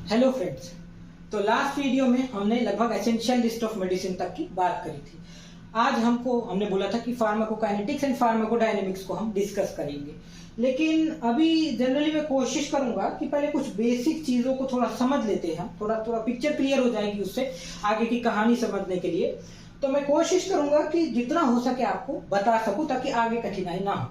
Hello friends. तो last video में हमने लगभग एसेंशियल लिस्ट ऑफ मेडिसिन तक की बात करी थी। आज हमने बोला था कि फार्माकोकाइनेटिक्स एंड फार्माकोडायनेमिक्स को हम डिस्कस करेंगे, लेकिन अभी जनरली मैं कोशिश करूंगा कि पहले कुछ बेसिक चीजों को थोड़ा समझ लेते हैं, थोड़ा पिक्चर क्लियर हो जाएगी उससे आगे की कहानी समझने के लिए। तो मैं कोशिश करूंगा कि जितना हो सके आपको बता सकूं ताकि आगे कठिनाई ना हो।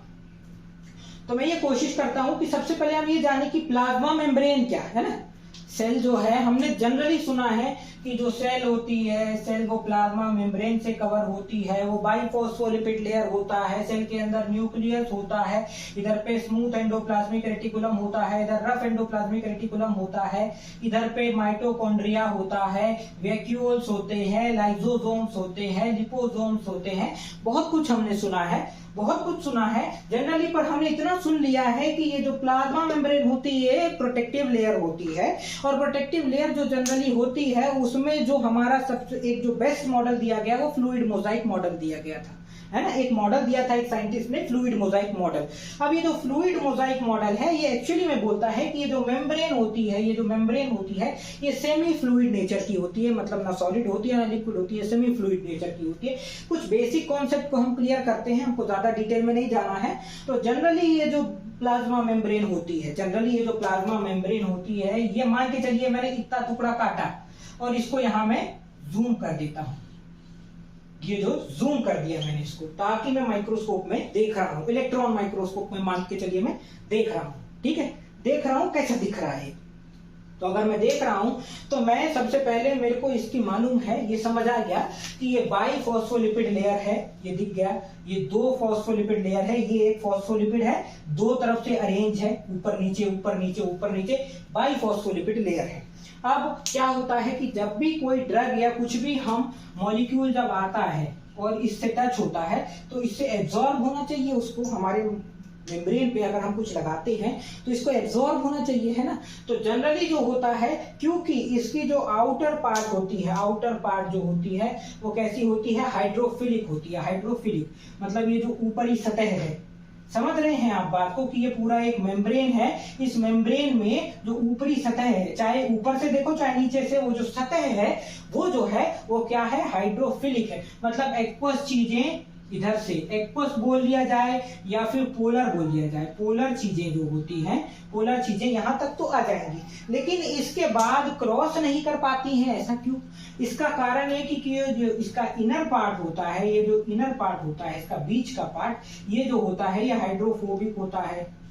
तो मैं ये कोशिश करता हूं कि सबसे पहले हम ये जाने कि प्लाज्मा मेम्ब्रेन क्या है ना। सेल जो है, हमने जनरली सुना है कि जो सेल होती है, सेल वो प्लाज्मा मेम्ब्रेन से कवर होती है, वो बाइफॉस्फोलिपिड लेयर होता है, सेल के अंदर न्यूक्लियस होता है, इधर पे स्मूथ एंडोप्लाज्मिक रेटिकुलम होता है, इधर रफ एंडोप्लाज्मिक रेटिकुलम होता है, इधर पे माइटोकॉन्ड्रिया होता है, वैक्यूल्स होते हैं, लाइसोसोम्स होते हैं, लिपोसोम्स होते हैं। बहुत कुछ हमने सुना है, बहुत कुछ सुना है जनरली, पर हमने इतना सुन लिया है कि ये जो प्लाज्मा मेम्ब्रेन होती है प्रोटेक्टिव लेयर होती है, और प्रोटेक्टिव लेयर जो जनरली होती है उसमें जो हमारा सबसे एक जो बेस्ट मॉडल दिया गया वो फ्लूइड मोजाइक मॉडल दिया गया था, है ना। एक मॉडल दिया था एक साइंटिस्ट ने, फ्लूइड मोजाइक मॉडल। अब ये जो फ्लूइड मोजाइक मॉडल है ये एक्चुअली में बोलता है कि ये जो मेम्ब्रेन होती है, ये सेमी फ्लूइड नेचर की होती है, मतलब ना सॉलिड होती है ना लिक्विड होती है, सेमी फ्लूइड नेचर की होती है। कुछ बेसिक कॉन्सेप्ट को हम क्लियर करते हैं, हमको ज्यादा डिटेल में नहीं जाना है। तो जनरली ये जो प्लाज्मा मेम्ब्रेन होती है, ये मान के चलिए मैंने इतना टुकड़ा काटा और इसको यहां मैं जूम कर देता हूं। ये जो जूम कर दिया मैंने इसको, ताकि मैं माइक्रोस्कोप में देख रहा हूं, इलेक्ट्रॉन माइक्रोस्कोप में मान के चलिए मैं देख रहा हूं, ठीक है, देख रहा हूं कैसा दिख रहा है। तो अगर मैं देख रहा हूं तो मैं सबसे पहले मेरे को इसकी मालूम है, ये समझ आ गया कि ये बाइफॉस्फोलिपिड लेयर है, ये दिख गया। ये दो फॉस्फोलिपिड लेयर है, ये एक फॉस्फोलिपिड है, दो तरफ से अरेंज है, ऊपर नीचे ऊपर नीचे ऊपर नीचे, बाइफॉस्फोलिपिड लेयर है। अब क्या होता है कि जब भी कोई ड्रग या कुछ भी हम मॉलिक्यूल जब आता है और इससे टच होता है तो इससे एब्जॉर्ब होना चाहिए, उसको हमारे मेम्ब्रेन पे अगर हम कुछ लगाते हैं तो इसको एब्जॉर्ब होना चाहिए, है ना। तो जनरली जो होता है, क्योंकि इसकी जो आउटर पार्ट जो होती है वो कैसी होती है, हाइड्रोफिलिक होती है। हाइड्रोफिलिक मतलब ये जो ऊपरी सतह है, समझ रहे हैं आप बात को, कि ये पूरा एक मेम्ब्रेन है। इस मेम्ब्रेन में जो ऊपरी सतह है, चाहे ऊपर से देखो चाहे नीचे से, वो जो सतह है वो जो है वो क्या है, हाइड्रोफिलिक है। मतलब एक्वस चीजें, इधर से एक्वस बोल लिया जाए या फिर पोलर बोल लिया जाए, पोलर चीजें जो होती हैं, पोलर चीजें यहां तक तो आ जाएंगी, लेकिन इसके बाद क्रॉस नहीं कर पाती हैं। ऐसा क्यों? इसका कारण है कि ये जो इसका इनर पार्ट होता है, ये जो इनर पार्ट होता है, इसका बीच का पार्ट, ये जो होता है ये हाइड्रोफोबिक होता है।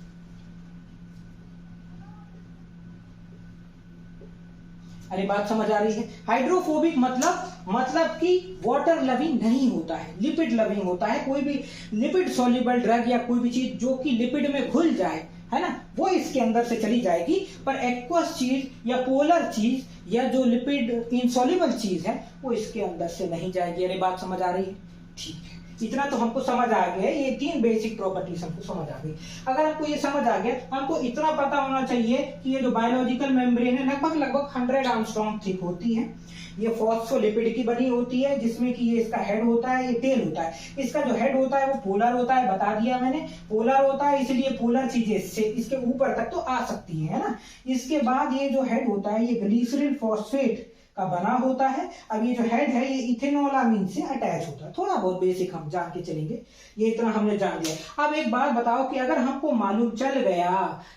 अरे बात समझ आ रही है? हाइड्रोफोबिक मतलब कि वाटर लविंग नहीं होता है, लिपिड लविंग होता है। कोई भी लिपिड सॉल्युबल ड्रग या कोई भी चीज जो कि लिपिड में घुल जाए, है ना, वो इसके अंदर से चली जाएगी, पर एक्वस चीज या पोलर चीज या जो लिपिड इनसॉल्युबल चीज है वो इसके अंदर से नहीं जाएगी। अरे बात समझ आ रही है? ठीक है, इतना तो हमको समझ आ गया, ये तीन बेसिक प्रॉपर्टीज हमको समझ आ गई। अगर हमको ये समझ आ गया, हमको इतना पता होना चाहिए कि ये जो बायोलॉजिकल मेम्ब्रेन है लगभग 100 एंगस्ट्रॉम थिक होती है। ये फॉस्फोलिपिड की बनी होती है, जिसमें कि ये इसका हेड होता है, ये टेल होता है। इसका जो हेड होता है वो पोलर होता है, बता दिया मैंने, पोलर होता है, इसलिए पोलर चीजें इससे इसके ऊपर तक तो आ सकती है ना। इसके बाद ये जो हेड होता है ये ग्लिसरीन फॉस्फेट का बना होता है। अब ये जो हेड है ये इथेनोलामीन से अटैच होता है। थोड़ा बहुत बेसिक हम जान के चलेंगे, ये इतना हमने जान लिया। अब एक बात बताओ कि अगर हमको मालूम चल गया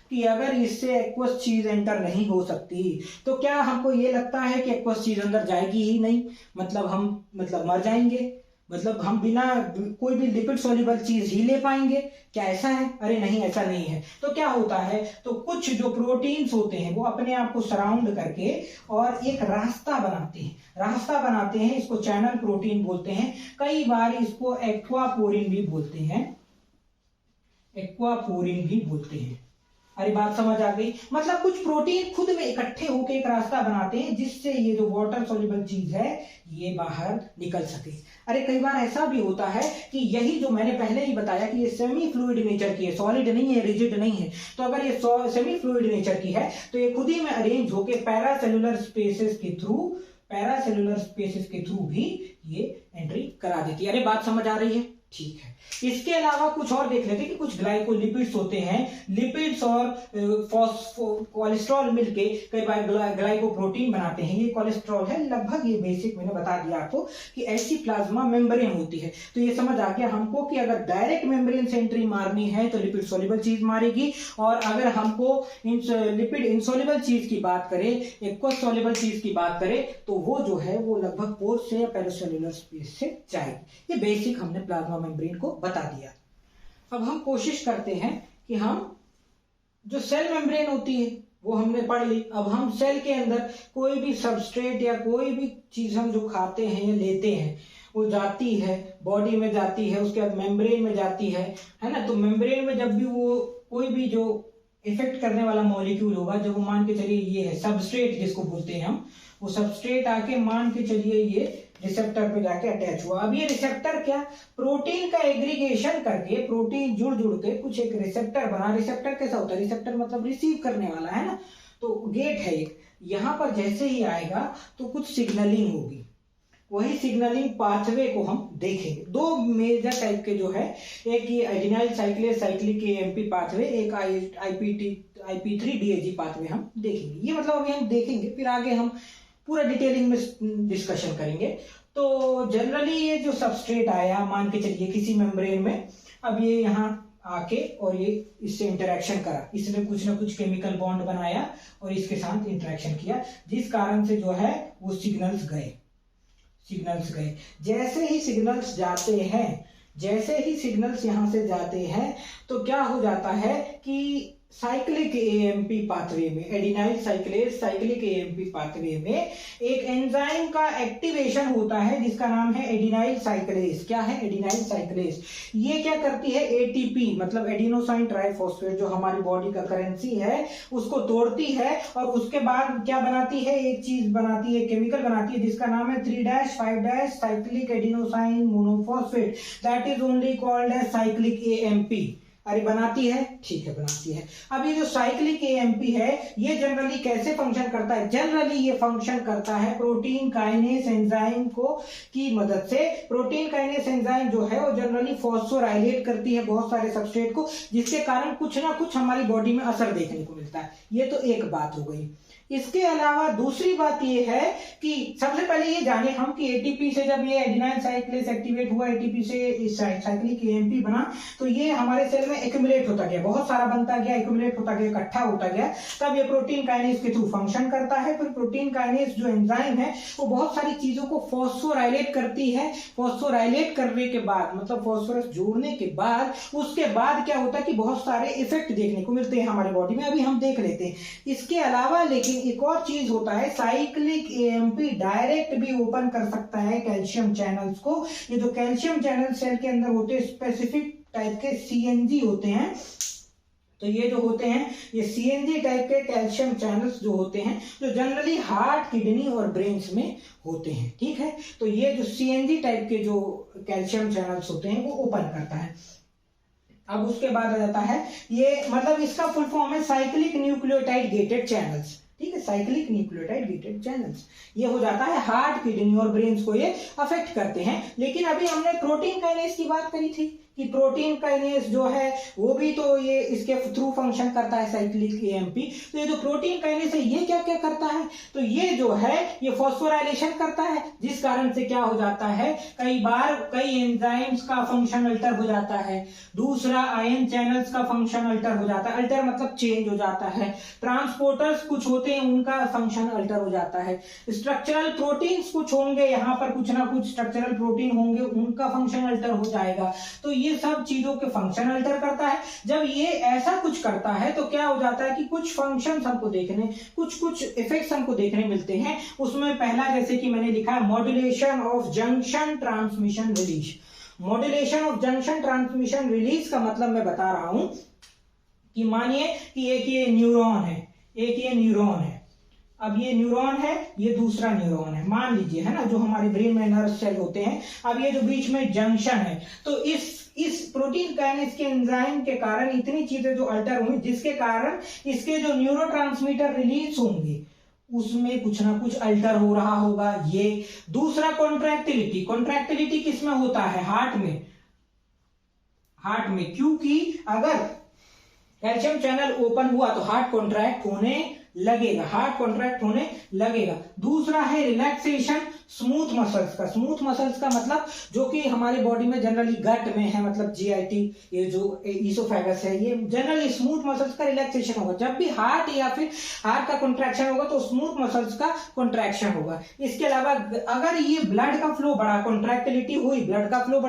कि अगर इससे एक्वस चीज एंटर नहीं हो सकती, तो क्या हमको ये लगता है कि एक्वस चीज अंदर जाएगी ही नहीं, मतलब हम मर जाएंगे, मतलब हम बिना कोई भी लिपिड सॉल्युबल चीज ही ले पाएंगे? क्या ऐसा है? अरे नहीं, ऐसा नहीं है। तो क्या होता है, तो कुछ जो प्रोटीन्स होते हैं वो अपने आप को सराउंड करके और एक रास्ता बनाते हैं, इसको चैनल प्रोटीन बोलते हैं। कई बार इसको एक्वापोरिन भी बोलते हैं। अरे बात समझ आ गई? मतलब कुछ प्रोटीन खुद में इकट्ठे होकर एक रास्ता बनाते हैं जिससे ये जो वाटर सॉल्युबल चीज है ये बाहर निकल सके। अरे कई बार ऐसा भी होता है कि यही जो मैंने पहले ही बताया कि ये सेमी फ्लूइड नेचर की है, सॉलिड नहीं है, रिजिड नहीं है। तो अगर ये सेमी फ्लूइड नेचर की है तो ये खुद ही में अरेंज होकर पैरासेलुलर स्पेसेस के थ्रू भी ये एंट्री करा देती है। अरे बात समझ आ रही है? ठीक है। इसके अलावा कुछ और देख लेते हैं कि कुछ ग्लाइकोलिपिड्स होते हैं, लिपिड्स और कोलेस्ट्रॉल मिलके कई बार ग्लाइकोप्रोटीन बनाते हैं। ये कोलेस्ट्रॉल है, लगभग ये बेसिक मैंने बता दिया आपको कि ऐसी प्लाज्मा मेम्ब्रेन होती है। तो ये समझ आ गया हमको कि अगर डायरेक्ट मेम्ब्रेन से एंट्री मारनी है तो लिपिड सोल्यूबल चीज मारेगी, और अगर हमको लिपिड इनसोल्यूबल चीज की बात करें, एक्वस सोल्यूबल चीज की बात करें, तो वो जो है वो लगभग पोर से या पेरिसेल्युलर स्पेस से जाएगी। ये बेसिक हमने प्लाज्मा मेम्ब्रेन को बता दिया। अब हम कोशिश करते हैं कि हम जो सेल मेम्ब्रेन होती है वो हमने पढ़ ली। अब हम सेल के अंदर कोई भी सबस्ट्रेट या कोई भी चीज हम जो खाते हैं या लेते हैं वो जाती है, बॉडी में जाती है, उसके बाद मेम्ब्रेन में जाती है ना। तो मेम्ब्रेन में जब भी वो कोई भी जो इफेक्ट करने वाला मॉलिक्यूल होगा, जब वो मान के चलिए ये है सबस्ट्रेट जिसको बोलते हैं हम, वो सबस्ट्रेट आके मान के चलिए ये रिसेप्टर पे जाके अटैच हुआ। अब ये रिसेप्टर क्या, प्रोटीन का एग्रीगेशन करके, प्रोटीन जुड़ जुड़ के कुछ एक रिसेप्टर बना। रिसेप्टर कैसा होता है, रिसेप्टर मतलब रिसीव करने वाला है ना। तो गेट है एक, यहाँ पर जैसे ही आएगा तो कुछ सिग्नलिंग होगी, वही सिग्नलिंग पाथवे को हम देखेंगे। दो मेजर टाइप के जो है, एक ये एडिनाइल साइक्लेज साइक्लिक एएमपी पाथवे, एक IP3 DAG पाथवे हम देखेंगे। ये मतलब अभी हम देखेंगे, फिर आगे हम पूरा डिटेलिंग में डिस्कशन करेंगे। तो जनरली ये जो सबस्ट्रेट आया, मान के चलिए किसी मेम्ब्रेन में, अब ये यहाँ आके और ये इससे इंटरेक्शन करा, इसने कुछ ना कुछ केमिकल बॉन्ड बनाया और इसके साथ इंटरेक्शन किया, जिस कारण से जो है वो सिग्नल्स गए। जैसे ही सिग्नल्स जाते हैं, जैसे ही सिग्नल्स यहां से जाते हैं तो क्या हो जाता है कि साइक्लिक एएमपी पाथवे में, एडिनाइल साइक्लेज साइक्लिक एएमपी पाथवे में एक एंजाइम का एक्टिवेशन होता है जिसका नाम है एडिनाइल साइक्लेज। क्या है, एडिनाइल साइक्लेज। ये क्या करती है, एटीपी मतलब एडिनोसाइन ट्राइफॉस्फेट, जो हमारी बॉडी का करेंसी है, उसको तोड़ती है और उसके बाद क्या बनाती है, एक चीज बनाती है, केमिकल बनाती है जिसका नाम है 3'5' cyclic adenosine monophosphate, that is only called as cyclic AMP. अरे बनाती है, ठीक है बनाती है। अब ये जो साइक्लिक एएमपी है ये जनरली कैसे फंक्शन करता है, जनरली ये फंक्शन करता है प्रोटीन काइनेस एंजाइम को की मदद से। प्रोटीन काइनेस एंजाइम जो है वो जनरली फॉस्फोराइलेट करती है बहुत सारे सबस्ट्रेट को, जिसके कारण कुछ ना कुछ हमारी बॉडी में असर देखने को मिलता है। ये तो एक बात हो गई। इसके अलावा दूसरी बात ये है कि सबसे पहले ये जाने हम कि एटीपी से जब ये एडिनाइल साइक्लेज एक्टिवेट हुआ, एटीपी से साइक्लिक एएमपी बना, तो ये हमारे सेल में एक्यूमुलेट होता गया, बहुत सारा बनता गया, एक्यूमुलेट होता गया, इकट्ठा होता गया। तब ये प्रोटीन काइनेज के थ्रू फंक्शन करता है। फिर प्रोटीन काइनेज जो एंजाइम है वो बहुत सारी चीजों को फॉस्फोराइलेट करती है। फॉस्फोराइलेट करने के बाद मतलब फॉस्फोरस जोड़ने के बाद उसके बाद क्या होता है कि बहुत सारे इफेक्ट देखने को मिलते हैं हमारे बॉडी में, अभी हम देख लेते हैं। इसके अलावा लेकिन एक और चीज होता है, साइक्लिक एएमपी डायरेक्ट भी ओपन कर सकता है कैल्शियम चैनल्स को। ये जो कैल्शियम चैनल सेल के अंदर होते हैं स्पेसिफिक टाइप के CNG होते हैं। तो ये जो होते हैं ये CNG टाइप के कैल्शियम चैनल्स जो होते हैं, जो जनरली हार्ट, किडनी और ब्रेन्स में होते हैं। ठीक है, तो ये जो CNG टाइप के जो कैल्शियम चैनल्स होते हैं वो ओपन करता है। अब उसके बाद आ जाता है ये, मतलब इसका फुल फॉर्म है साइक्लिक न्यूक्लियोटाइड गेटेड चैनल्स। ठीक है, साइक्लिक न्यूक्लियोटाइड गेटेड चैनल्स। ये हो जाता है हार्ट, किडनी और ब्रेन्स को ये अफेक्ट करते हैं। लेकिन अभी हमने प्रोटीन काइनेज की बात करी थी कि प्रोटीन काइनेज जो है वो भी तो ये इसके थ्रू फंक्शन करता है साइक्लिक एएमपी। तो ये जो प्रोटीन काइनेज है ये क्या क्या करता है, तो ये जो है ये फॉस्फोराइलेशन करता है, जिस कारण से क्या हो जाता है, कई बार कई एंजाइम्स का फंक्शन अल्टर हो जाता है। दूसरा, आयन चैनल्स का फंक्शन अल्टर हो जाता है। अल्टर मतलब चेंज हो जाता है। ट्रांसपोर्टर्स कुछ होते हैं उनका फंक्शन अल्टर हो जाता है। स्ट्रक्चरल प्रोटीन्स कुछ होंगे, यहाँ पर कुछ ना कुछ स्ट्रक्चरल प्रोटीन होंगे, उनका फंक्शन अल्टर हो जाएगा। तो ये सब चीजों के फंक्शन अल्टर करता है। जब ये ऐसा कुछ करता है तो क्या हो जाता है कि कुछ फंक्शंस हमको देखने, कुछ इफेक्ट्स हमको देखने मिलते हैं। उसमें पहला, जैसे कि मैंने लिखा है, modulation of junction transmission release. Modulation of junction transmission release का मतलब मैं बता रहा हूं कि मानिए कि एक ये न्यूरॉन है, एक ये न्यूरॉन है। अब ये न्यूरॉन है, ये दूसरा न्यूरॉन है, मान लीजिए, है ना, जो हमारे ब्रेन में नर्व सेल होते हैं। अब ये जो बीच में जंक्शन है, तो इस प्रोटीन काइनेज के एंजाइम के कारण इतनी चीजें जो अल्टर हुई, जिसके कारण इसके जो न्यूरोट्रांसमीटर रिलीज होंगे उसमें कुछ ना कुछ अल्टर हो रहा होगा। ये दूसरा, कॉन्ट्रैक्टिलिटी। कॉन्ट्रैक्टिलिटी किसमें होता है, हार्ट में। हार्ट में, क्योंकि अगर कैल्शियम चैनल ओपन हुआ तो हार्ट कॉन्ट्रैक्ट होने लगेगा, हार्ट कॉन्ट्रैक्ट होने लगेगा। दूसरा है रिलैक्सेशन स्मूथ मसल्स का। स्मूथ मसल्स का मतलब जो कि हमारी बॉडी में जनरली गट में है, मतलब जीआईटी, ये जो ईसोफेगस है, ये जनरली स्मूथ मसल्स का रिलैक्सेशन होगा। जब भी हार्ट या फिर हार्ट का कॉन्ट्रैक्शन होगा तो स्मूथ मसल्स का कॉन्ट्रैक्शन होगा। इसके अलावा अगर ये ब्लड का फ्लो बढ़ा, कॉन्ट्रैक्टिलिटी हुई, ब्लड का फ्लो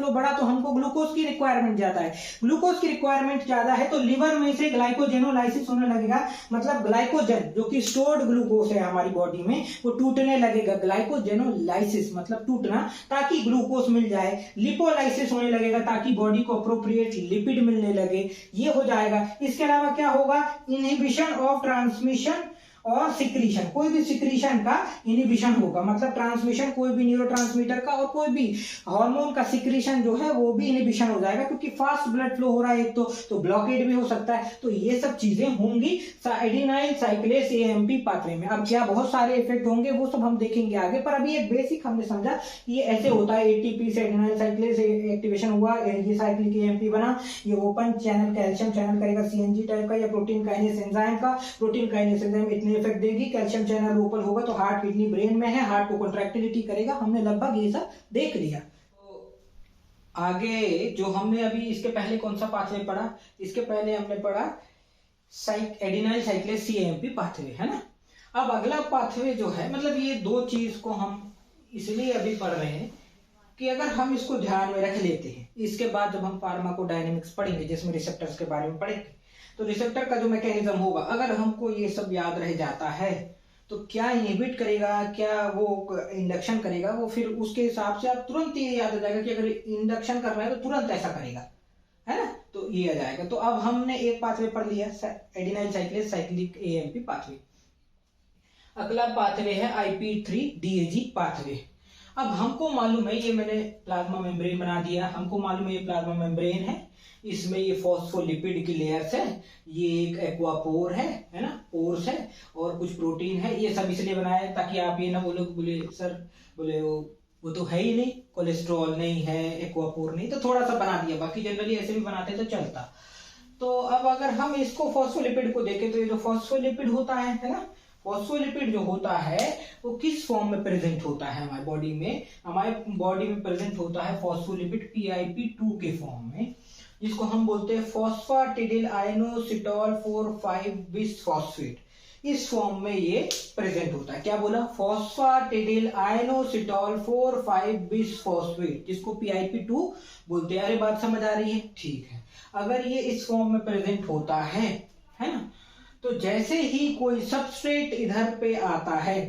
बढ़ा तो हमको ग्लूकोज की रिक्वायरमेंट ज्यादा है। ग्लूकोज की रिक्वायरमेंट ज्यादा है तो लिवर में से ग्लाइकोजेनोलाइसिस होने लगेगा, मतलब ग्लाइकोजन जो कि स्टोर्ड ग्लूकोज है हमारी बॉडी में वो टूटने लगेगा। ग्लाइकोजेनोलाइसिस मतलब टूटना, ताकि ग्लूकोज मिल जाए। लिपोलाइसिस होने लगेगा ताकि बॉडी को अप्रोप्रिएट लिपिड मिलने लगे, ये हो जाएगा। इसके अलावा क्या होगा, इनहिबिशन ऑफ ट्रांसमिशन और सिक्रीशन, कोई भी सिक्रीशन का इनहिबिशन होगा, मतलब ट्रांसमिशन कोई भी न्यूरोट्रांसमीटर का और कोई भी हार्मोन का सिक्रीशन जो है वो भी इनहिबिशन हो जाएगा, क्योंकि फास्ट ब्लड फ्लो हो रहा है एक तो ब्लॉकेड भी हो सकता है। तो ये सब चीजें होंगी एडेनाइल साइक्लेस एएमपी पाथवे में। अब क्या बहुत सारे इफेक्ट होंगे वो सब हम देखेंगे आगे, पर अभी एक बेसिक हमने समझा ये ऐसे होता है। एटीपी से एडेनाइल साइक्लेस एक्टिवेशन हुआ, ये साइक्लिक एएमपी बना, ये ओपन चैनल कैल्शियम चैनल करेगा सीएनजी टाइप का या प्रोटीन काइनेस एंजाइम का। प्रोटीन काइनेस एंजाइम इतने इफेक्ट देगी, कैल्शियम चैनल ओपन होगा तो हार्ट किडनी ब्रेन में है, हार्ट को कॉन्ट्रैक्टिलिटी करेगा। हमने लगभग ये सब देख लिया। तो आगे जो हमने अभी इसके पहले कौन सा पाथवे पढ़ा, इसके पहले हमने पढ़ा एडेनाइल साइक्लेस सीएमपी पाथवे, है ना। अब अगला पाथवे जो है, मतलब ये दो चीज को हम इसलिए अभी पढ़ रहे हैं कि अगर हम इसको ध्यान में रख लेते हैं, इसके बाद जब हम फार्माकोडायनेमिक्स पढ़ेंगे जिसमें रिसेप्टर्स के बारे में पढ़ेंगे, तो रिसेप्टर का जो मैकेनिज्म होगा, अगर हमको ये सब याद रह जाता है तो क्या इनहिबिट करेगा, क्या वो इंडक्शन करेगा, वो फिर उसके हिसाब से आप तुरंत ये याद आ जाएगा कि अगर इंडक्शन कर रहा है तो तुरंत ऐसा करेगा, है ना। तो ये आ जाएगा। तो अब हमने एक पाथवे पढ़ लिया, एडेनाइल साइक्लेस साइक्लिक एएमपी पाथवे। अगला पाथवे है IP3 DAG पाथवे। अब हमको मालूम है, ये मैंने प्लाज्मा मेम्ब्रेन बना दिया, हमको मालूम है ये प्लाज्मा मेम्ब्रेन है, इसमें ये फॉस्फोलिपिड की लेयर्स है, ये एक एक्वापोर है ना, पोर्स है, और कुछ प्रोटीन है। ये सब इसलिए बनाया है ताकि आप ये ना बोले सर बोले वो तो है ही नहीं, कोलेस्ट्रॉल नहीं है, एक्वापोर नहीं, तो थोड़ा सा बना दिया, बाकी जनरली ऐसे भी बनाते तो चलता। तो अब अगर हम इसको फॉस्फोलिपिड को देखें तो ये जो फॉस्फोलिपिड होता है ना, फॉस्फोलिपिड जो होता है वो किस फॉर्म में प्रेजेंट होता है हमारी बॉडी में, हमारे बॉडी में प्रेजेंट होता है फॉस्फोलिपिड PIP2 के फॉर्म में, जिसको हम बोलते हैं फॉस्फाटिडिल आयनोसिटोल 4,5 बिसफॉस्फेट। इस फॉर्म में ये प्रेजेंट होता है। क्या बोला, फॉस्फाटिडिल आयनोसिटोल 4,5 बिसफॉस्फेट, जिसको PIP2 बोलते हैं। अरे बात समझ आ रही है, ठीक है। अगर ये इस फॉर्म में प्रेजेंट होता है ना, तो जैसे ही कोई सबस्ट्रेट इधर पे आता है,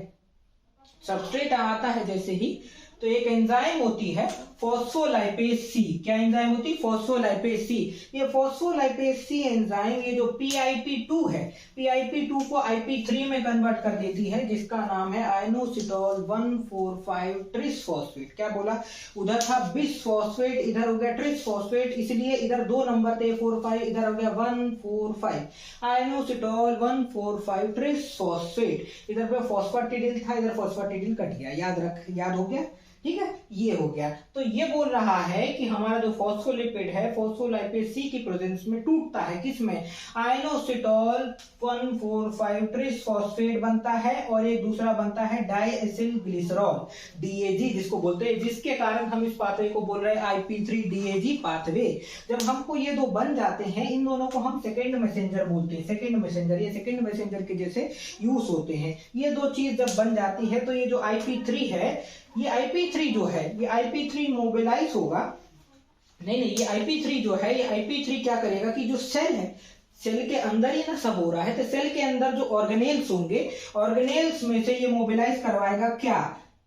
सबस्ट्रेट आता है जैसे ही, तो एक एंजाइम होती है फॉस्फोलाइपेज सी। क्या एंजाइम होती है, फॉस्फोलाइपेज सी। ये फॉस्फोलाइपेज सी एंजाइम, ये जो PIP2 है, PIP2 को IP3 में कन्वर्ट कर देती है, जिसका नाम है आयनोसिटोल 1,4,5 ट्रिसफॉस्फेट। क्या बोला, उधर था बिसफॉस्फेट, इधर हो गया ट्रिसफॉस्फेट, इसलिए इधर 2 नंबर थे 4,5, इधर हो गया 1,4,5, आयनोसिटोल 1,4,5 ट्रिसफॉस्फेट। इधर पे फॉस्फाटिडिल था, इधर फॉस्फाटिडिल कट गया, याद हो गया, ठीक है, ये हो गया। तो ये बोल रहा है कि हमारा जो फॉस्फोलिपिड है फॉस्फोलाइपेज सी की प्रेजेंस में टूटता है, किसमें, आयनोसिटोल 1,4,5 ट्रिसफॉस्फेट बनता है, और एक दूसरा बनता है डाइएसिल ग्लिसरॉल DAG, जिसको बोलते हैं, जिसके कारण हम इस पाथवे को बोल रहे हैं IP3 DAG पाथवे। जब हमको ये दो बन जाते हैं, इन दोनों को हम सेकेंड मैसेंजर बोलते हैं। सेकेंड मैसेंजर, ये सेकेंड मैसेंजर के जैसे यूज होते हैं। ये दो चीज जब बन जाती है तो ये जो IP3 है, ये IP3 जो है, ये IP3 मोबिलाइज होगा, नहीं, ये IP3 जो है, ये IP3 क्या करेगा कि जो सेल है, सेल के अंदर ही ना सब हो रहा है, तो सेल के अंदर जो ऑर्गेनेल्स होंगे, ऑर्गेनेल्स में से ये मोबिलाइज करवाएगा क्या,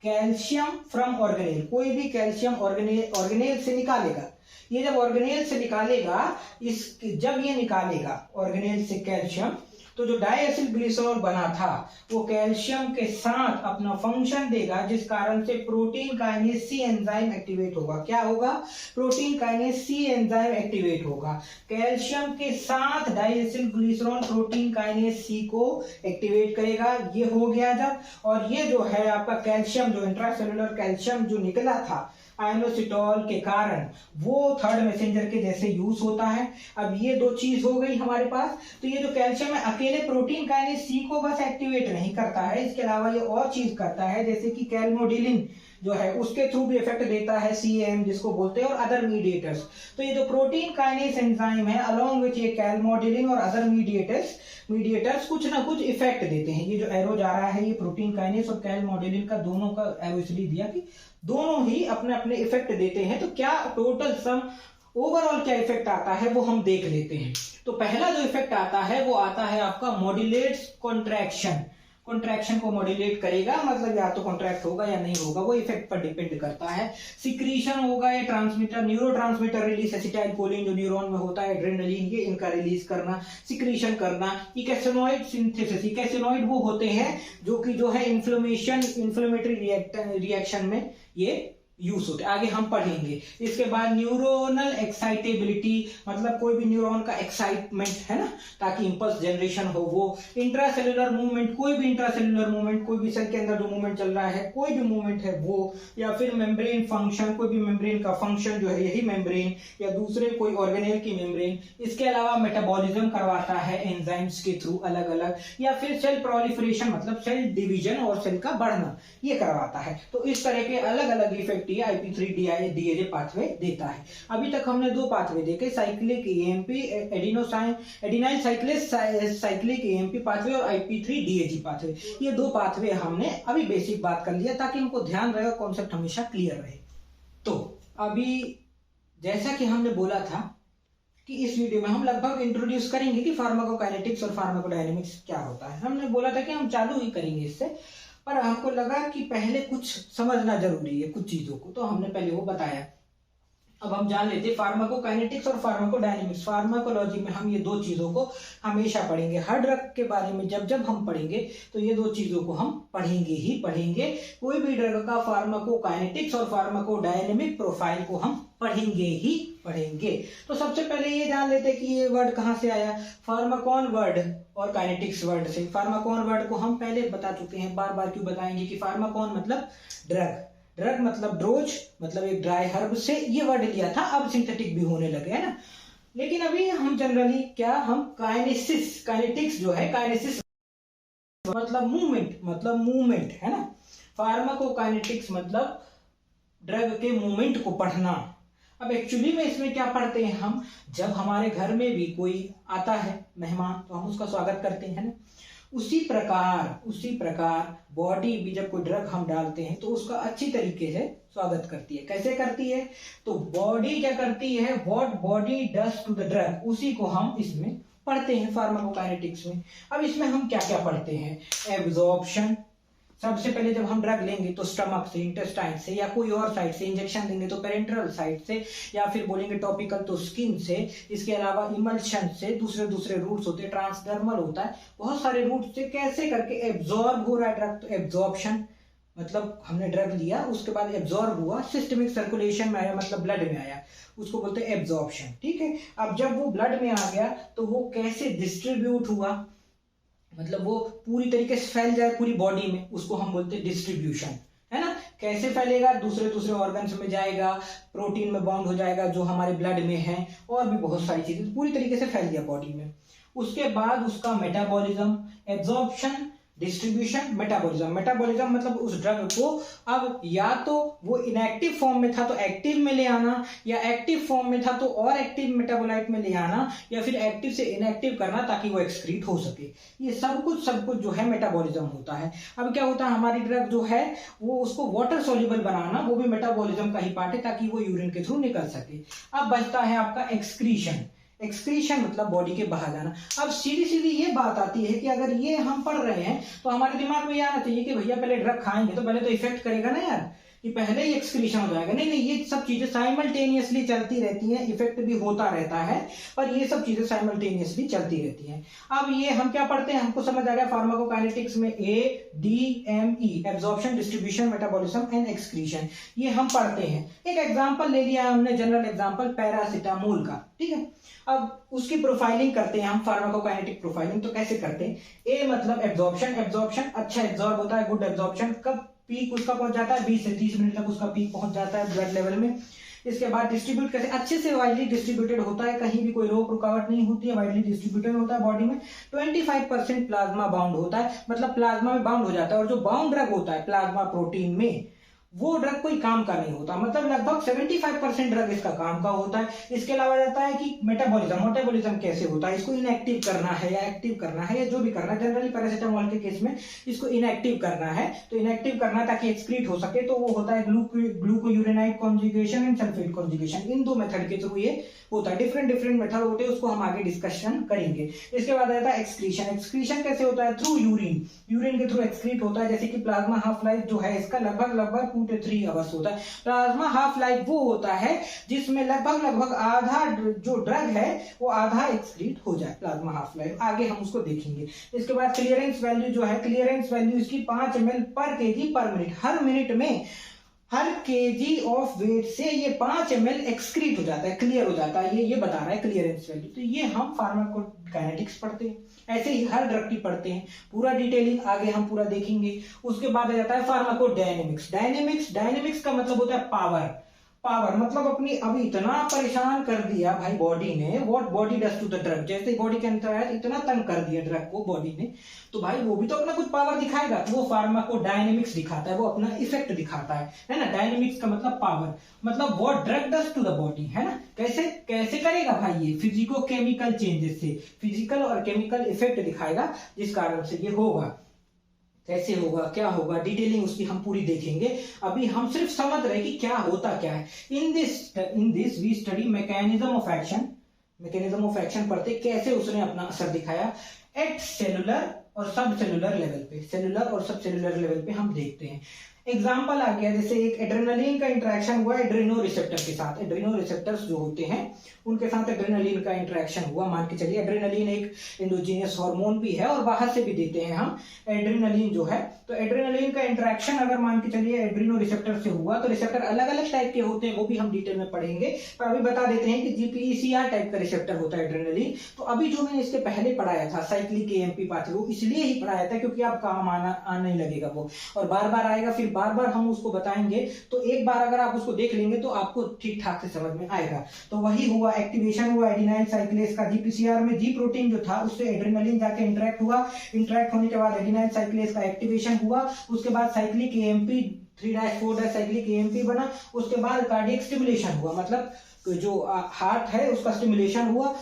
कैल्शियम फ्रॉम ऑर्गेनेल। कोई भी कैल्शियम ऑर्गेनेल से निकालेगा। ये जब ऑर्गेनेल से निकालेगा, जब ये निकालेगा ऑर्गेनेल से कैल्शियम, तो जो डाइएसिल ग्लिसरॉल बना था वो कैल्शियम के साथ अपना फंक्शन देगा, जिस कारण से protein kinase C enzyme activate होगा। क्या होगा, protein kinase C enzyme activate होगा। कैल्शियम के साथ diacyl glycerol protein kinase C को एक्टिवेट करेगा। ये हो गया जब, और ये जो है आपका कैल्शियम, जो इंट्रासेलुलर कैल्शियम जो निकला था आइनोसिटोल के कारण वो थर्ड मैसेंजर के जैसे यूज होता है। अब ये दो चीज हो गई हमारे पास। तो ये जो कैल्शियम है अकेले प्रोटीन काइनेज सी को बस एक्टिवेट नहीं करता है, इसके अलावा ये और चीज करता है, जैसे कि कैल्मोडिलिन जो है उसके थ्रू भी इफेक्ट देता है, सीएम जिसको बोलते हैं, और अदर मीडिएटर्स। तो ये जो प्रोटीन काइनेज एंजाइम है अलोंग विथ ये कैल्मोडिलिन और अदर मीडिएटर्स कुछ ना कुछ इफेक्ट देते हैं। ये जो एरो जा रहा है ये प्रोटीन काइनेज और कैल्मोडिलिन का दोनों का एरो इसलिए दिया कि दोनों ही अपने अपने इफेक्ट देते हैं। तो क्या टोटल सम ओवरऑल क्या इफेक्ट आता है वो हम देख लेते हैं। तो पहला जो इफेक्ट आता है वो आता है आपका मॉड्यूलेट्स कॉन्ट्रैक्शन को मॉड्यूलेट करेगा, मतलब या तो कॉन्ट्रैक्ट होगा या नहीं होगा, वो इफेक्ट पर डिपेंड करता है। सिक्रीशन होगा या ट्रांसमीटर, न्यूरोट्रांसमीटर रिलीज, एसिटाइलकोलिन जो न्यूरॉन में होता है, एड्रेनलिन, ये इनका रिलीज करना, सिक्रीशन करना। इकैसिनोइड सिंथेसिस, इकैसिनोइड वो होते हैं जो है इन्फ्लेमेटरी रिएक्शन में ये यूज होते हैं, आगे हम पढ़ेंगे। इसके बाद न्यूरोनल एक्साइटेबिलिटी, मतलब कोई भी न्यूरॉन का एक्साइटमेंट है ना, ताकि इंपल्स जनरेशन हो वो। इंट्रासेलुलर मूवमेंट, कोई भी इंट्रासेलुलर मूवमेंट, कोई भी सेल के अंदर जो मूवमेंट चल रहा है, कोई भी मूवमेंट है वो। या फिर मेम्ब्रेन फंक्शन, कोई भी मेम्ब्रेन का फंक्शन जो है यही मेम्ब्रेन या दूसरे कोई ऑर्गेनेल की मेम्ब्रेन। इसके अलावा मेटाबॉलिज्म करवाता है एंजाइम्स के थ्रू अलग अलग, या फिर सेल प्रोलिफरेशन मतलब सेल डिवीजन और सेल का बढ़ना ये करवाता है। तो इस तरह के अलग अलग इफेक्ट IP3 DAJ पाथवे देता है। अभी तक हमने दो पाथवे देखे, cyclic AMP adenylyl cyclic AMP pathway और IP3 DAG पाथवे। ये दो पाथवे हमने अभी बेसिक बात कर लिया ताकि हमको ध्यान रहेगा, कॉन्सेप्ट हमेशा क्लियर रहे। तो अभी जैसा कि हमने बोला था कि इस वीडियो में हम लगभग इंट्रोड्यूस करेंगे कि फार्माकोकाइनेटिक्स और फार्माकोडायनेमिक्स क्या होता है। हमने बोला था कि हम चालू ही करेंगे इससे, पर हमको लगा कि पहले कुछ समझना जरूरी है कुछ चीजों को, तो हमने पहले वो बताया। अब हम जान लेते फार्माकोकाइनेटिक्स और फार्माकोडायनेमिक्स। फार्माकोलॉजी में हम ये दो चीजों को हमेशा पढ़ेंगे। हर ड्रग के बारे में जब हम पढ़ेंगे तो ये दो चीजों को हम पढ़ेंगे ही पढ़ेंगे। कोई भी ड्रग का फार्माकोकाइनेटिक्स और फार्माकोडायनेमिक प्रोफाइल को हम पढ़ेंगे ही पढ़ेंगे। तो सबसे पहले ये जान लेते कि ये वर्ड कहाँ से आया, फार्माकोन वर्ड और काइनेटिक्स वर्ड से। फार्माकोन वर्ड को हम पहले बता चुके हैं, बार बार क्यों बताएंगे कि फार्माकोन मतलब ड्रग, ड्रग मतलब ड्रोज, मतलब एक ड्राई हर्ब से ये वर्ड लिया था, अब सिंथेटिक भी होने लगे है ना। लेकिन अभी हम जनरली क्या, हम काइनेटिक्स जो है, काइनेसिस मतलब मूवमेंट है ना। फार्माकोकाइनेटिक्स मतलब ड्रग के मूवमेंट को पढ़ना। अब एक्चुअली में इसमें क्या पढ़ते हैं हम, जब हमारे घर में भी कोई आता है मेहमान तो हम उसका स्वागत करते हैं ना, उसी प्रकार बॉडी भी जब कोई ड्रग हम डालते हैं तो उसका अच्छी तरीके से स्वागत करती है। कैसे करती है, तो बॉडी क्या करती है, what body does to the drug, उसी को हम इसमें पढ़ते हैं फार्माकोकाइनेटिक्स में। अब इसमें हम क्या क्या पढ़ते हैं, एब्जॉर्प्शन। सबसे पहले जब हम ड्रग लेंगे तो स्टमक से, इंटेस्टाइन से, या कोई और साइड से, इंजेक्शन देंगे तो पेरेंट्रल साइड से, या फिर बोलेंगे टॉपिकल तो स्किन से। इसके अलावा इमल्शन से, दूसरे रूट्स होते हैं, ट्रांसडर्मल होता है, बहुत सारे रूट से कैसे करके एब्जॉर्ब हो रहा है ड्रग। तो एब्जॉर्प्शन मतलब हमने ड्रग लिया उसके बाद एब्जॉर्ब हुआ, सिस्टमिक सर्कुलेशन में आया मतलब ब्लड में आया, उसको बोलते हैं एब्जॉर्प्शन। ठीक है, अब जब वो ब्लड में आ गया तो वो कैसे डिस्ट्रीब्यूट हुआ, मतलब वो पूरी तरीके से फैल जाए पूरी बॉडी में, उसको हम बोलते हैं डिस्ट्रीब्यूशन, है ना। कैसे फैलेगा, दूसरे ऑर्गन्स में जाएगा, प्रोटीन में बाउंड हो जाएगा जो हमारे ब्लड में है, और भी बहुत सारी चीजें, पूरी तरीके से फैल गया बॉडी में। उसके बाद उसका मेटाबॉलिज्म, एब्जॉर्प्शन, डिस्ट्रीब्यूशन, मेटाबॉलिज्म मतलब उस ड्रग को अब या तो वो इनएक्टिव फॉर्म में था तो एक्टिव में ले आना, या एक्टिव फॉर्म में था तो और एक्टिव मेटाबोलाइट में ले आना, या फिर एक्टिव से इनएक्टिव करना ताकि वो एक्सक्रीट हो सके। ये सब कुछ जो है मेटाबॉलिज्म होता है। अब क्या होता है, हमारी ड्रग जो है वो उसको वाटर सोल्यूबल बनाना, वो भी मेटाबॉलिज्म का ही पार्ट है ताकि वो यूरिन के थ्रू निकल सके। अब बचता है आपका एक्सक्रीशन मतलब बॉडी के बाहर जाना। अब सीधी ये बात आती है कि अगर ये हम पढ़ रहे हैं तो हमारे दिमाग में ये आना चाहिए कि भैया पहले ड्रग खाएंगे तो पहले तो इफेक्ट करेगा ना यार, कि पहले ही एक्सक्रीशन हो जाएगा। नहीं, ये सब चीजें साइमल्टेनियसली चलती रहती हैं, इफेक्ट भी होता रहता है, पर ये सब चीजें साइमल्टेनियसली चलती रहती हैं। अब ये हम क्या पढ़ते हैं, हमको समझ आ गया फार्माकोकाइनेटिक्स में ADME, absorption, distribution, metabolism and excretion, ये हम पढ़ते हैं। एक एग्जांपल ले लिया हमने, जनरल एग्जांपल पैरासिटामोल का, ठीक है। अब उसकी प्रोफाइलिंग करते हैं हम, फार्माकोकाइनेटिक प्रोफाइलिंग। तो कैसे करते हैं, ए मतलब एब्जॉर्प्शन अच्छा एब्जॉर्ब होता है, गुड एब्जॉर्प्शन कब, पीक उसका पहुंच जाता है, 20 से 30 मिनट तक उसका पीक पहुंच जाता है ब्लड लेवल में। इसके बाद डिस्ट्रीब्यूट कैसे, अच्छे से वाइडली डिस्ट्रीब्यूटेड होता है, कहीं भी कोई रोक रुकावट नहीं होती है, वाइडली डिस्ट्रीब्यूटेड होता है बॉडी में। 25% प्लाज्मा बाउंड होता है, मतलब प्लाज्मा में बाउंड हो जाता है। और जो बाउंड ड्रग होता है प्लाज्मा प्रोटीन में, वो ड्रग कोई काम का नहीं होता, मतलब लगभग 75% ड्रग इसका काम का होता है। इसके अलावा रहता है कि मेटाबॉलिज्म कैसे होता है, इसको इनएक्टिव करना है या एक्टिव करना है या जो भी करना है। जनरली पैरासिटामोल के केस में इसको इनएक्टिव करना है, तो इनएक्टिव करना ताकि एक्सक्रीट हो सके, तो वो होता है ग्लूकोयूरेनाइड कॉन्जुगेशन एंड सल्फेट कॉन्जुगेशन। इन दो मेथड के थ्रू ये होता है। डिफरेंट मेथड होते हैं, उसको हम आगे डिस्कशन करेंगे। इसके बाद रहता है एक्सक्रीशन कैसे होता है, थ्रू यूरिन के थ्रू एक्सक्रीट होता है। जैसे कि प्लाज्मा हाफ लाइफ जो है इसका लगभग 2 से 3 आवर्स होता है। प्लाज्मा हाफ लाइफ वो होता है जिसमें लगभग आधा जो ड्रग है वो आधा एक्सक्रीट हो जाए, प्लाज्मा हाफ लाइफ। आगे हम उसको देखेंगे। इसके बाद क्लियरेंस वैल्यू जो है, क्लियरेंस वैल्यू इसकी 5 ml पर केजी पर मिनट। हर मिनट में हर केजी ऑफ वेट से ये 5 ml एक्सक्रीट हो जाता है, क्लियर हो जाता है। ये बता रहा है क्लियरेंस वैल्यू। तो ये हम फार्माकोकाइनेटिक्स पढ़ते हैं, ऐसे ही हर ड्रग की पढ़ते हैं, पूरा डिटेलिंग आगे हम पूरा देखेंगे। उसके बाद आ जाता है फार्माकोडायनेमिक्स। डायनेमिक्स का मतलब होता है पावर, मतलब अपनी अभी इतना परेशान कर दिया भाई बॉडी ने, what body does to the drug, जैसे बॉडी के अंदर है इतना तंग कर दिया ड्रग को बॉडी ने, तो भाई वो भी तो अपना कुछ पावर दिखाएगा। वो फार्माकोडायनेमिक्स दिखाता है, वो अपना इफेक्ट दिखाता है ना। डायनेमिक्स का मतलब पावर, मतलब what drug does to the body, है ना। कैसे करेगा भाई, ये फिजिको केमिकल चेंजेस से, फिजिकल और केमिकल इफेक्ट दिखाएगा, जिस कारण से ये होगा। कैसे होगा, क्या होगा, डिटेलिंग उसकी हम पूरी देखेंगे। अभी हम सिर्फ समझ रहे कि क्या होता क्या है। In this we study mechanism of action पढ़ते, कैसे उसने अपना असर दिखाया एट सेलुलर और सब सेलुलर लेवल पे। सेलुलर और सब सेलुलर लेवल पे हम देखते हैं। एग्जाम्पल आ गया, जैसे एक एड्रेनलिन का इंटरेक्शन हुआ एड्रेनो रिसेप्टर के साथ। एड्रेनो रिसेप्टर्स जो होते हैं उनके साथ एड्रेनलिन का इंटरेक्शन हुआ। मान के चलिए एड्रेनलिन एक एंडोजीनियस हार्मोन भी है और बाहर से भी देते हैं हम एड्रेनलिन जो है। तो एड्रेनलिन का इंटरेक्शन अगर मान के चलिए एड्रेनो रिसेप्टर से हुआ, तो रिसेप्टर अलग अलग टाइप के होते हैं, वो भी हम डिटेल में पढ़ेंगे। पर अभी बता देते हैं कि जीपीईसीआर टाइप का रिसेप्टर होता है एड्रेनलिन। तो अभी जो मैंने इसके पहले पढ़ाया था साइक्लिक एएमपी पाथवे, वो इसलिए ही पढ़ाया था क्योंकि आप काम आने लगेगा वो, और बार बार आएगा, फिर बार बार हम उसको बताएंगे। तो एक बार अगर आप उसको देख लेंगे तो आपको ठीक ठाक से समझ में आएगा। तो वही हुआ, एक्टिवेशन हुआ एडिनाइल साइक्लेज का। जीपीसीआर में जी प्रोटीन जो था उससे एड्रेनलिन जाके इंटरेक्ट हुआ। इंटरेक्ट होने के बाद एडिनाइल साइक्लेज का एक्टिवेशन हुआ। उसके बाद साइक्लिक एएमपी 3-4 साइक्लिक एएमपी बना। उसके बाद कार्डियक स्टिमुलेशन हुआ, मतलब जो हार्ट है उसका स्टिमुलेशन हुआ।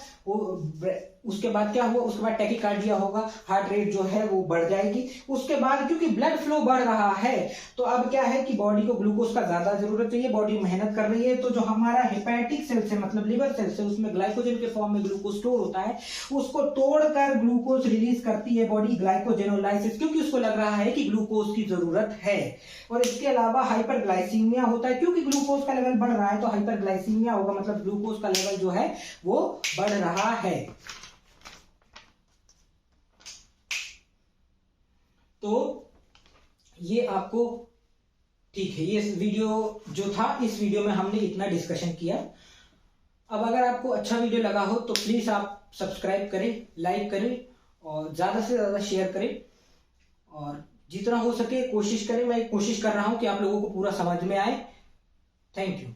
उसके बाद क्या हुआ, उसके बाद टैकीकार्डिया होगा, हार्ट रेट जो है वो बढ़ जाएगी। उसके बाद क्योंकि ब्लड फ्लो बढ़ रहा है, तो अब क्या है कि बॉडी को ग्लूकोज का ज्यादा जरूरत चाहिए, बॉडी मेहनत कर रही है। तो जो हमारा हेपेटिक सेल्स है, मतलब लिवर सेल्स है, उसमें ग्लाइकोजन के फॉर्म में ग्लूकोज स्टोर होता है, उसको तोड़कर ग्लूकोज रिलीज करती है बॉडी, ग्लाइकोजेनोलाइसिस, क्योंकि उसको लग रहा है कि ग्लूकोज की जरूरत है। और इसके अलावा हाइपरग्लाइसीमिया होता है, क्योंकि ग्लूकोज का लेवल बढ़ रहा है तो हाइपरग्लाइसीमिया होगा, मतलब ग्लूकोज का लेवल जो है वो बढ़ रहा है। तो ये आपको ठीक है, ये वीडियो जो था, इस वीडियो में हमने इतना डिस्कशन किया। अब अगर आपको अच्छा वीडियो लगा हो तो प्लीज आप सब्सक्राइब करें, लाइक करें और ज्यादा से ज्यादा शेयर करें, और जितना हो सके कोशिश करें। मैं कोशिश कर रहा हूं कि आप लोगों को पूरा समझ में आए। Thank you.